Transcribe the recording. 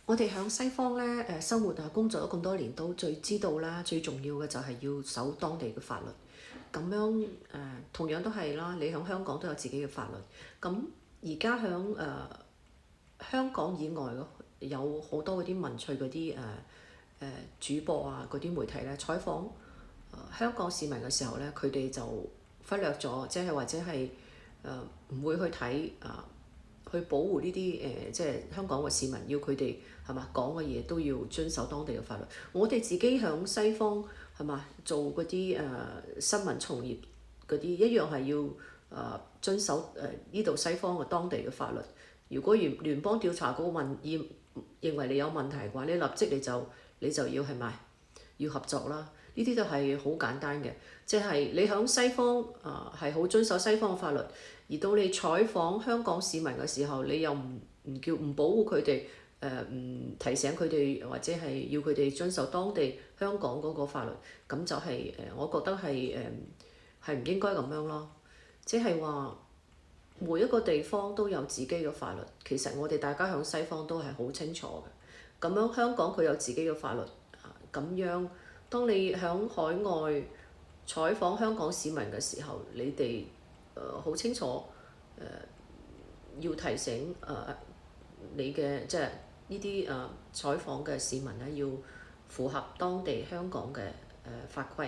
我哋喺西方咧生活啊工作咗咁多年，都最知道啦，最重要嘅就係要守當地嘅法律。咁樣同樣都係啦，你喺香港都有自己嘅法律。咁而家喺香港以外有好多嗰啲文趣嗰啲主播啊，嗰啲媒體咧採訪香港市民嘅時候咧，佢哋就忽略咗，即係或者係唔會去睇去保護呢啲即係香港嘅市民，要佢哋係嘛講嘅嘢都要遵守當地嘅法律。我哋自己響西方係嘛做嗰啲新聞從業嗰啲一樣係要遵守呢度西方嘅當地嘅法律。如果聯邦調查局認為你有問題嘅話，你立即你就要係咪要合作啦？呢啲都係好簡單嘅，即係你喺西方係好遵守西方嘅法律，而到你採訪香港市民嘅時候，你又唔保護佢哋，唔提醒佢哋或者係要佢哋遵守當地香港嗰個法律，咁就係我覺得係唔應該咁樣咯。即係話每一個地方都有自己嘅法律，其實我哋大家喺西方都係好清楚嘅。咁樣香港佢有自己嘅法律，咁樣當你喺海外採訪香港市民嘅時候，你哋好清楚要提醒你嘅即係呢啲採訪嘅市民咧，要符合當地香港嘅法規。